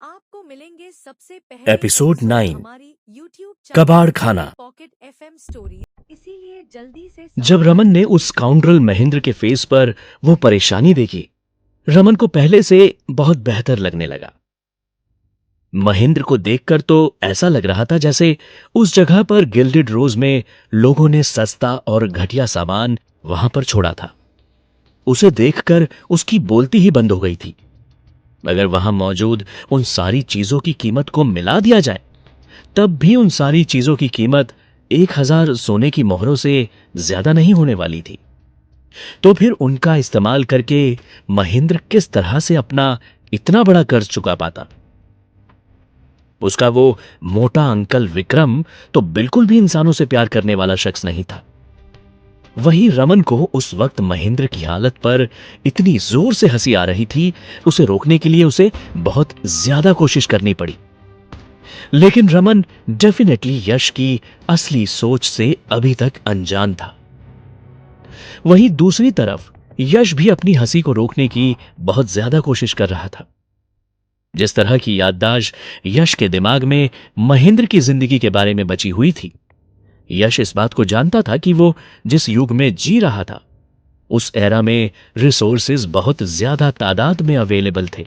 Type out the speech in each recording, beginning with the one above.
आपको मिलेंगे सबसे पहले एपिसोड 9 हमारी YouTube कबाड़ खाना। Pocket FM story. इसीलिए जल्दी से जब रमन ने उस स्काउंड्रल महेंद्र के फेस पर वो परेशानी देखी, रमन को पहले से बहुत बेहतर लगने लगा। महेंद्र को देखकर तो ऐसा लग रहा था जैसे उस जगह पर गिल्डेड रोज में लोगों ने सस्ता और घटिया सामान वहां पर छोड़ा था। उसे देखकर उसकी बोलती ही बंद हो गई थी। अगर वहां मौजूद उन सारी चीजों की कीमत को मिला दिया जाए, तब भी उन सारी चीजों की कीमत 1000 सोने की मोहरों से ज्यादा नहीं होने वाली थी। तो फिर उनका इस्तेमाल करके महेंद्र किस तरह से अपना इतना बड़ा कर्ज चुका पाता? उसका वो मोटा अंकल विक्रम तो बिल्कुल भी इंसानों से प्यार करने वाला शख्स नहीं था। वही रमन को उस वक्त महेंद्र की हालत पर इतनी जोर से हंसी आ रही थी, उसे रोकने के लिए उसे बहुत ज्यादा कोशिश करनी पड़ी। लेकिन रमन डेफिनेटली यश की असली सोच से अभी तक अनजान था। वहीं दूसरी तरफ यश भी अपनी हंसी को रोकने की बहुत ज्यादा कोशिश कर रहा था। जिस तरह की याददाश्त यश के दिमाग में महेंद्र की जिंदगी के बारे में बची हुई थी, यश इस बात को जानता था कि वो जिस युग में जी रहा था, उस एरा में रिसोर्सेज बहुत ज्यादा तादाद में अवेलेबल थे।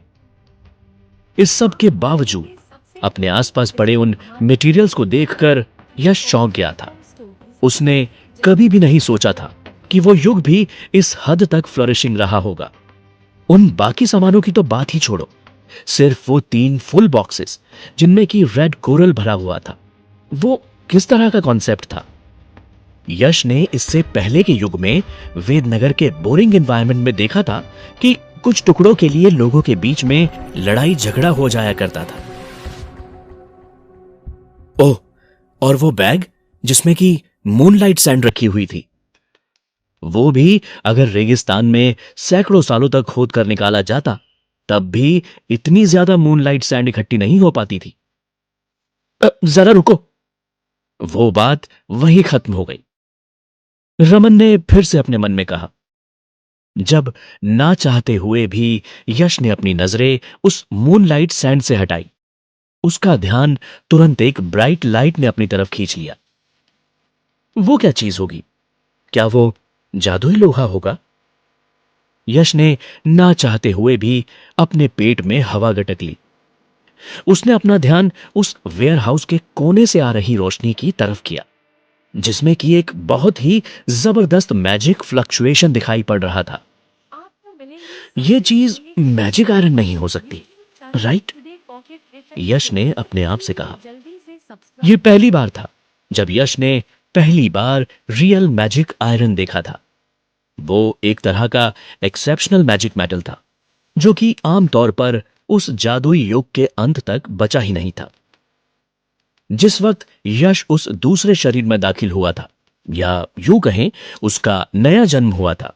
इस सब के बावजूद अपने आसपास पड़े उन मटेरियल्स को देखकर यश चौंक गया था। उसने कभी भी नहीं सोचा था कि वो युग भी इस हद तक फ्लरिशिंग रहा होगा। उन बाकी सामानों की तो बात ही छोड़ो, सिर्फ वो 3 फुल बॉक्सेस जिनमें कि रेड कोरल भरा हुआ था, वो किस तरह का कॉन्सेप्ट था? यश ने इससे पहले के युग में वेदनगर के बोरिंग एनवायरनमेंट में देखा था कि कुछ टुकड़ों के लिए लोगों के बीच में लड़ाई झगड़ा हो जाया करता था। ओह, और वो बैग जिसमें कि मूनलाइट सैंड रखी हुई थी, वो भी अगर रेगिस्तान में सैकड़ों सालों तक खोद कर निकाला जाता, तब भी इतनी ज्यादा मूनलाइट सैंड इकट्ठी नहीं हो पाती थी। जरा रुको, वो बात वहीं खत्म हो गई। रमन ने फिर से अपने मन में कहा। जब ना चाहते हुए भी यश ने अपनी नजरें उस मूनलाइट सैंड से हटाई, उसका ध्यान तुरंत एक ब्राइट लाइट ने अपनी तरफ खींच लिया। वो क्या चीज होगी? क्या वो जादुई लोहा होगा? यश ने ना चाहते हुए भी अपने पेट में हवा गटक ली। उसने अपना ध्यान उस वेयरहाउस के कोने से आ रही रोशनी की तरफ किया, जिसमें कि एक बहुत ही जबरदस्त मैजिक फ्लक्चुएशन दिखाई पड़ रहा था। यह चीज मैजिक आयरन नहीं हो सकती, राइट? यश ने अपने आप से कहा। यह पहली बार था जब यश ने पहली बार रियल मैजिक आयरन देखा था। वो एक तरह का एक्सेप्शनल मैजिक मेटल था, जो कि आमतौर पर उस जादुई युग के अंत तक बचा ही नहीं था। जिस वक्त यश उस दूसरे शरीर में दाखिल हुआ था, या यूं कहें उसका नया जन्म हुआ था,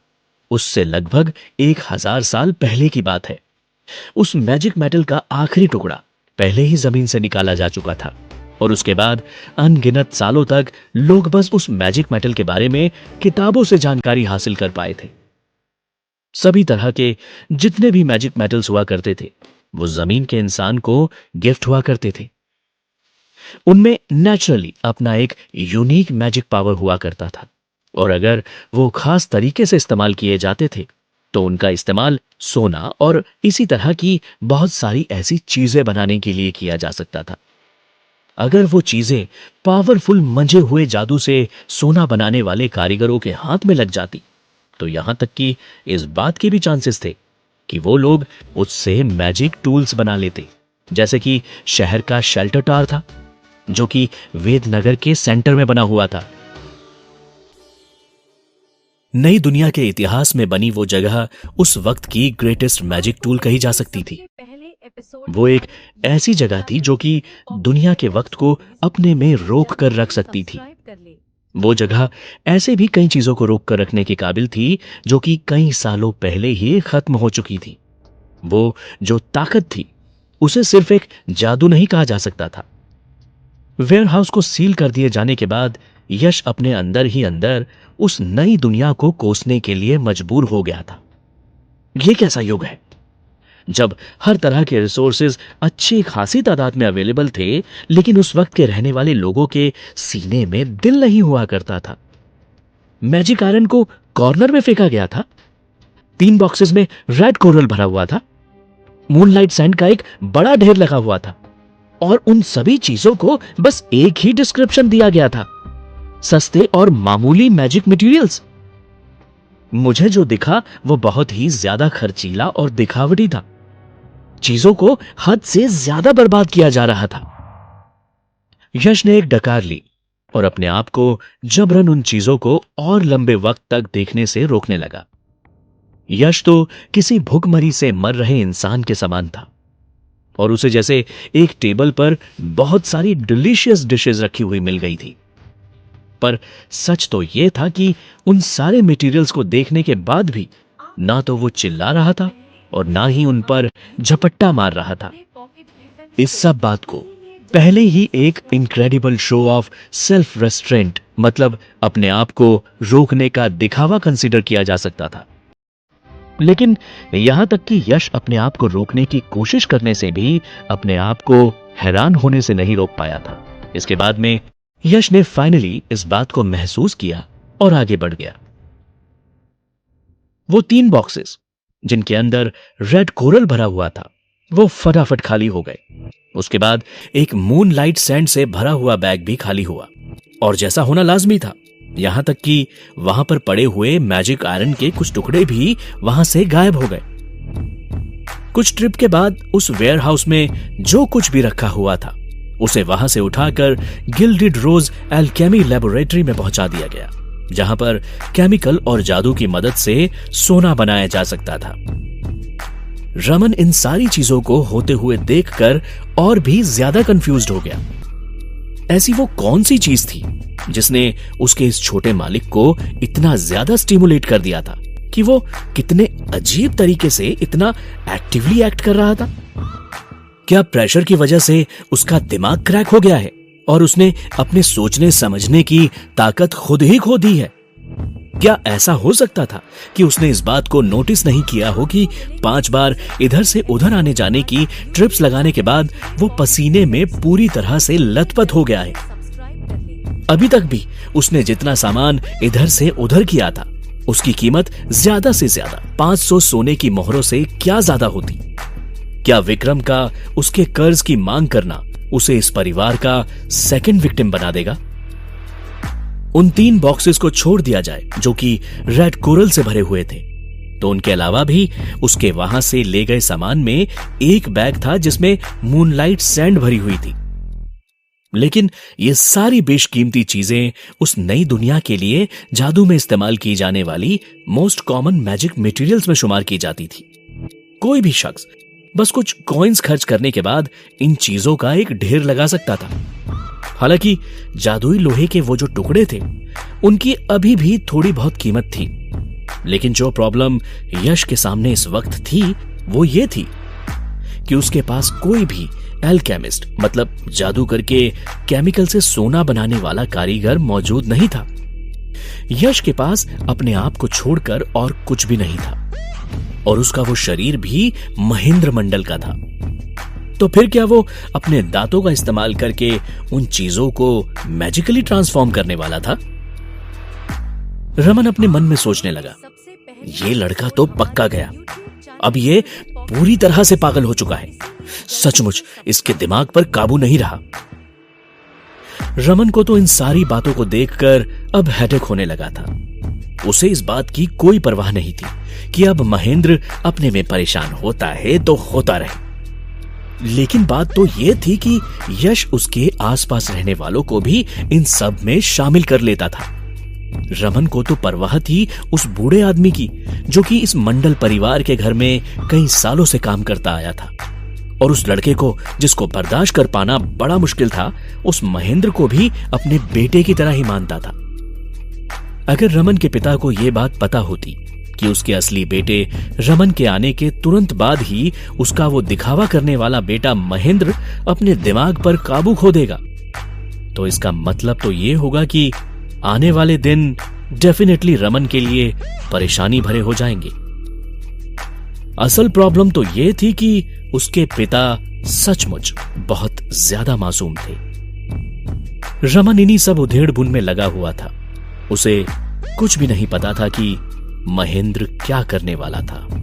उससे लगभग 1000 साल पहले की बात है। उस मैजिक मेटल का आखिरी टुकड़ा पहले ही जमीन से निकाला जा चुका था, और उसके बाद अनगिनत सालों तक लोग बस उस मैजिक मेटल के बारे में किताबों से जानकारी हासिल कर पाए थे। सभी तरह के जितने भी मैजिक मेटल्स हुआ करते थे, वो जमीन के इंसान को गिफ्ट हुआ करते थे। उनमें नेचुरली अपना एक यूनिक मैजिक पावर हुआ करता था, और अगर वो खास तरीके से इस्तेमाल किए जाते थे, तो उनका इस्तेमाल सोना और इसी तरह की बहुत सारी ऐसी चीजें बनाने के लिए किया जा सकता था। अगर वो चीजें पावरफुल मंजे हुए जादू से सोना बनाने वाले कारीगरों के हाथ में लग जाती, तो यहां तक कि इस बात के भी चांसेस थे कि वो लोग उससे मैजिक टूल्स बना लेते, जैसे कि शहर का शेल्टर टावर था, जो कि वेदनगर के सेंटर में बना हुआ था। नई दुनिया के इतिहास में बनी वो जगह उस वक्त की ग्रेटेस्ट मैजिक टूल कही जा सकती थी। वो एक ऐसी जगह थी जो कि दुनिया के वक्त को अपने में रोक कर रख सकती थी। वो जगह ऐसे भी कई चीजों को रोक कर रखने के काबिल थी जो कि कई सालों पहले ही खत्म हो चुकी थी। वो जो ताकत थी, उसे सिर्फ एक जादू नहीं कहा जा सकता था। वेयरहाउस को सील कर दिए जाने के बाद यश अपने अंदर ही अंदर उस नई दुनिया को कोसने के लिए मजबूर हो गया था। यह कैसा युग है जब हर तरह के रिसोर्सेज अच्छी खासी तादाद में अवेलेबल थे, लेकिन उस वक्त के रहने वाले लोगों के सीने में दिल नहीं हुआ करता था। मैजिक आयरन को कॉर्नर में फेंका गया था। 3 बॉक्सेस में रेड कोरल भरा हुआ था। मूनलाइट सैंड का एक बड़ा ढेर लगा हुआ था और उन सभी चीजों को बस एक ही डिस्क्रिप्शन दिया गया था, सस्ते और मामूली मैजिक मटेरियल्स। मुझे जो दिखा वो बहुत ही ज्यादा खर्चीला और दिखावटी था। चीजों को हद से ज्यादा बर्बाद किया जा रहा था। यश ने एक डकार ली और अपने आप को जबरन उन चीजों को और लंबे वक्त तक देखने से रोकने लगा। यश तो किसी भूखमरी से मर रहे इंसान के समान था और उसे जैसे एक टेबल पर बहुत सारी डिलीशियस डिशेस रखी हुई मिल गई थी। पर सच तो यह था कि उन सारे मटेरियल्स को देखने के बाद भी ना तो वो चिल्ला रहा था और ना ही उन पर झपट्टा मार रहा था। इस सब बात को पहले ही एक incredible show off self restaurant, मतलब अपने आप को रोकने का दिखावा कंसीडर किया जा सकता था। लेकिन यहां तक कि यश अपने आप को रोकने की कोशिश करने से भी अपने आप को हैरान होने से नहीं रोक पाया था। इसके बाद में यश ने फाइनली इस बात को महसूस किया और आगे बढ़ गया। वो 3 बॉक्सेस जिनके अंदर रेड कोरल भरा हुआ था वो फटाफट खाली हो गए। उसके बाद एक मूनलाइट सैंड से भरा हुआ बैग भी खाली हुआ और जैसा होना लाजमी था, यहां तक कि वहां पर पड़े हुए मैजिक आयरन के कुछ टुकड़े भी वहां से गायब हो गए। कुछ ट्रिप के बाद उस वेयरहाउस में जो कुछ भी रखा हुआ था उसे वहां से उठाकर गिल्डेड रोज एल्केमी लैबोरेटरी में पहुंचा दिया गया, जहां पर केमिकल और जादू की मदद से सोना बनाया जा सकता था। रमन इन सारी चीजों को होते हुए देखकर और भी ज्यादा कंफ्यूज्ड हो गया। ऐसी वो कौन सी चीज थी जिसने उसके इस छोटे मालिक को इतना ज्यादा स्टिमुलेट कर दिया था कि वो कितने अजीब तरीके से इतना एक्टिवली एक्ट कर रहा था? क्या प्रेशर की वजह से उसका दिमाग क्रैक हो गया है और उसने अपने सोचने समझने की ताकत खुद ही खो दी है? क्या ऐसा हो सकता था कि उसने इस बात को नोटिस नहीं किया हो कि 5 बार इधर से उधर आने जाने की ट्रिप्स लगाने के बाद वो पसीने में पूरी तरह से लथपथ हो गया है? अभी तक भी उसने जितना सामान इधर से उधर किया था उसकी कीमत ज्यादा से ज्यादा 500 सोने की मोहरों से क्या ज्यादा होती? क्या विक्रम का उसके कर्ज की मांग करना उसे इस परिवार का सेकंड विक्टिम बना देगा? उन 3 बॉक्सेस को छोड़ दिया जाए जो कि रेड कोरल से भरे हुए थे, तो उनके अलावा भी उसके वहां से ले गए सामान में एक बैग था जिसमें मूनलाइट सैंड भरी हुई थी। लेकिन ये सारी बेशकीमती चीजें उस नई दुनिया के लिए जादू में इस्तेमाल की जाने वाली मोस्ट कॉमन मैजिक मटेरियल्स में शुमार की जाती थी। कोई भी शख्स बस कुछ कॉइन्स खर्च करने के बाद इन चीजों का एक ढेर लगा सकता था। हालांकि जादुई लोहे के वो जो टुकड़े थे उनकी अभी भी थोड़ी बहुत कीमत थी, लेकिन जो प्रॉब्लम यश के सामने इस वक्त थी वो ये थी कि उसके पास कोई भी एल्केमिस्ट, मतलब जादू करके केमिकल से सोना बनाने वाला कारीगर मौजूद नहीं था। यश के पास अपने आप को छोड़कर और कुछ भी नहीं था और उसका वो शरीर भी महेंद्र मंडल का था। तो फिर क्या वो अपने दांतों का इस्तेमाल करके उन चीजों को मैजिकली ट्रांसफॉर्म करने वाला था? रमन अपने मन में सोचने लगा, ये लड़का तो पक्का गया। अब ये पूरी तरह से पागल हो चुका है। सचमुच इसके दिमाग पर काबू नहीं रहा। रमन को तो इन सारी बातों को देखकर अब हेडेक होने लगा था। उसे इस बात की कोई परवाह नहीं थी कि अब महेंद्र अपने में परेशान होता है तो होता रहे, लेकिन बात तो यह थी कि यश उसके आसपास रहने वालों को भी इन सब में शामिल कर लेता था। रमन को तो परवाह थी उस बूढ़े आदमी की जो कि इस मंडल परिवार के घर में कई सालों से काम करता आया था, और उस लड़के को जिसको बर्दाश्त कर पाना बड़ा मुश्किल था, उस महेंद्र को भी अपने बेटे की तरह ही मानता था। अगर रमन के पिता को यह बात पता होती कि उसके असली बेटे रमन के आने के तुरंत बाद ही उसका वो दिखावा करने वाला बेटा महेंद्र अपने दिमाग पर काबू खो देगा, तो इसका मतलब तो ये होगा कि आने वाले दिन डेफिनेटली रमन के लिए परेशानी भरे हो जाएंगे। असल प्रॉब्लम तो ये थी कि उसके पिता सचमुच बहुत ज्यादा मासूम थे। रमन इन्हीं सब उधेड़-बुन में लगा हुआ था। उसे कुछ भी नहीं पता था कि महेंद्र क्या करने वाला था।